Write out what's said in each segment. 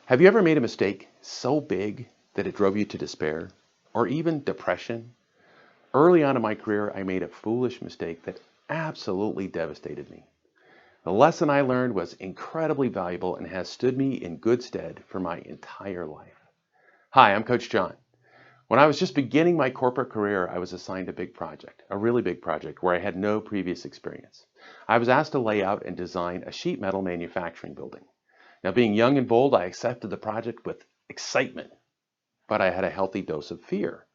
Have you ever made a mistake so big that it drove you to despair or even depression? Early on in my career, I made a foolish mistake that absolutely devastated me. The lesson I learned was incredibly valuable and has stood me in good stead for my entire life. Hi, I'm Coach John. When I was just beginning my corporate career, I was assigned a big project, a really big project where I had no previous experience. I was asked to lay out and design a sheet metal manufacturing building. Now, being young and bold, I accepted the project with excitement, but I had a healthy dose of fear.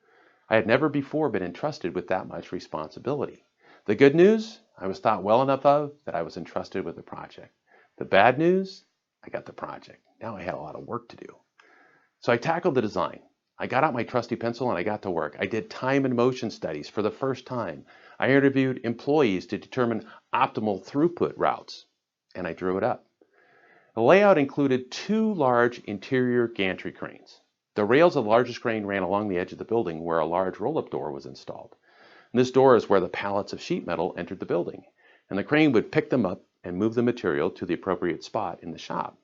I had never before been entrusted with that much responsibility. The good news, I was thought well enough of that I was entrusted with the project. The bad news, I got the project. Now I had a lot of work to do. So I tackled the design. I got out my trusty pencil and I got to work. I did time and motion studies for the first time. I interviewed employees to determine optimal throughput routes, and I drew it up. The layout included two large interior gantry cranes. The rails of the largest crane ran along the edge of the building where a large roll-up door was installed. And this door is where the pallets of sheet metal entered the building, and the crane would pick them up and move the material to the appropriate spot in the shop.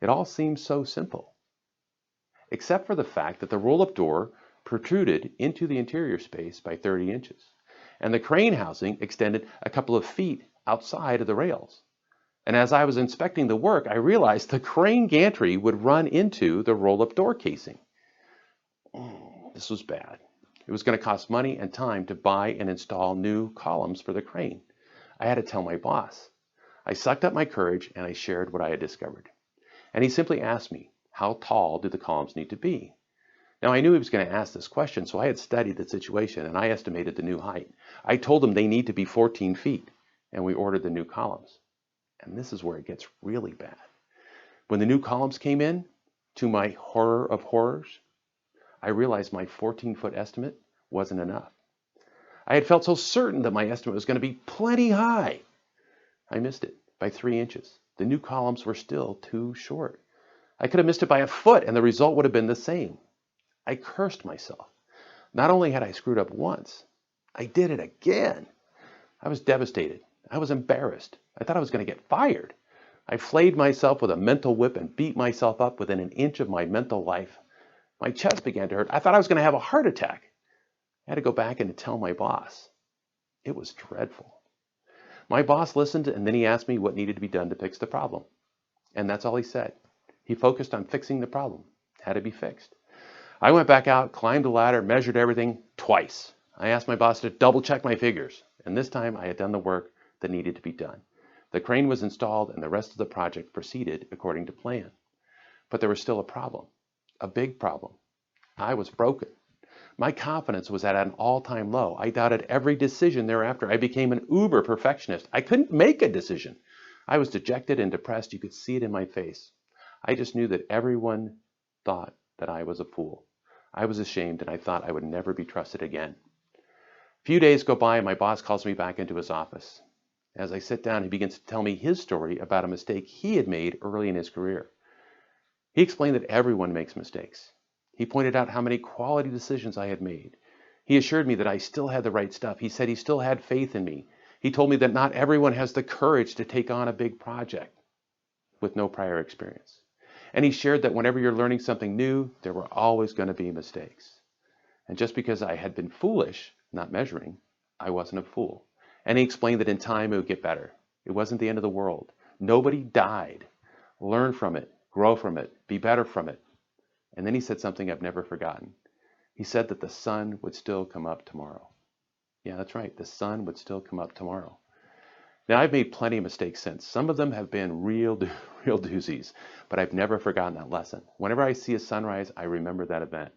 It all seemed so simple, except for the fact that the roll-up door protruded into the interior space by 30 inches, and the crane housing extended a couple of feet outside of the rails. And as I was inspecting the work, I realized the crane gantry would run into the roll-up door casing. This was bad. It was going to cost money and time to buy and install new columns for the crane. I had to tell my boss. I sucked up my courage and I shared what I had discovered. And he simply asked me, how tall do the columns need to be? Now, I knew he was going to ask this question, so I had studied the situation and I estimated the new height. I told him they need to be 14 feet, and we ordered the new columns. And this is where it gets really bad. When the new columns came in, to my horror of horrors, I realized my 14-foot estimate wasn't enough. I had felt so certain that my estimate was going to be plenty high. I missed it by 3 inches. The new columns were still too short. I could have missed it by a foot and the result would have been the same. I cursed myself. Not only had I screwed up once, I did it again. I was devastated. I was embarrassed. I thought I was going to get fired. I flayed myself with a mental whip and beat myself up within an inch of my mental life. My chest began to hurt. I thought I was going to have a heart attack. I had to go back and tell my boss. It was dreadful. My boss listened, and then he asked me what needed to be done to fix the problem. And that's all he said. He focused on fixing the problem. It had to be fixed. I went back out, climbed the ladder, measured everything twice. I asked my boss to double check my figures, and this time I had done the work that needed to be done. The crane was installed and the rest of the project proceeded according to plan. But there was still a problem, a big problem. I was broken. My confidence was at an all-time low. I doubted every decision thereafter. I became an uber perfectionist. I couldn't make a decision. I was dejected and depressed. You could see it in my face. I just knew that everyone thought that I was a fool. I was ashamed and I thought I would never be trusted again. A few days go by and my boss calls me back into his office. As I sit down, he begins to tell me his story about a mistake he had made early in his career. He explained that everyone makes mistakes. He pointed out how many quality decisions I had made. He assured me that I still had the right stuff. He said he still had faith in me. He told me that not everyone has the courage to take on a big project with no prior experience. And he shared that whenever you're learning something new, there were always going to be mistakes. And just because I had been foolish, not measuring, I wasn't a fool. And he explained that in time it would get better. It wasn't the end of the world. Nobody died. Learn from it, grow from it, be better from it. And then he said something I've never forgotten. He said that the sun would still come up tomorrow. Yeah, that's right. The sun would still come up tomorrow. Now, I've made plenty of mistakes since. Some of them have been real doozies, but I've never forgotten that lesson. Whenever I see a sunrise, I remember that event.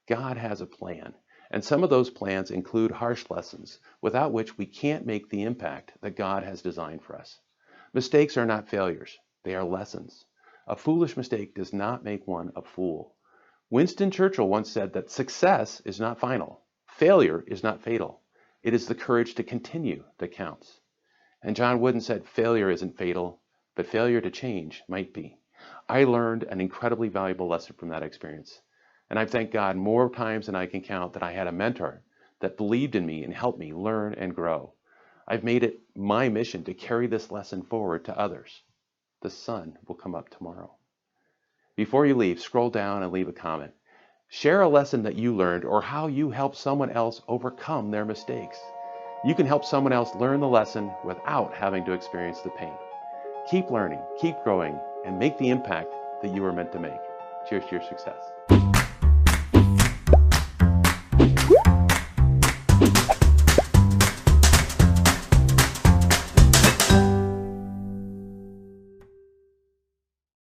God has a plan. And some of those plans include harsh lessons, without which we can't make the impact that God has designed for us. Mistakes are not failures. They are lessons. A foolish mistake does not make one a fool. Winston Churchill once said that success is not final. Failure is not fatal. It is the courage to continue that counts. And John Wooden said failure isn't fatal, but failure to change might be. I learned an incredibly valuable lesson from that experience. And I thank God more times than I can count that I had a mentor that believed in me and helped me learn and grow. I've made it my mission to carry this lesson forward to others. The sun will come up tomorrow. Before you leave, scroll down and leave a comment. Share a lesson that you learned or how you helped someone else overcome their mistakes. You can help someone else learn the lesson without having to experience the pain. Keep learning, keep growing, and make the impact that you were meant to make. Cheers to your success.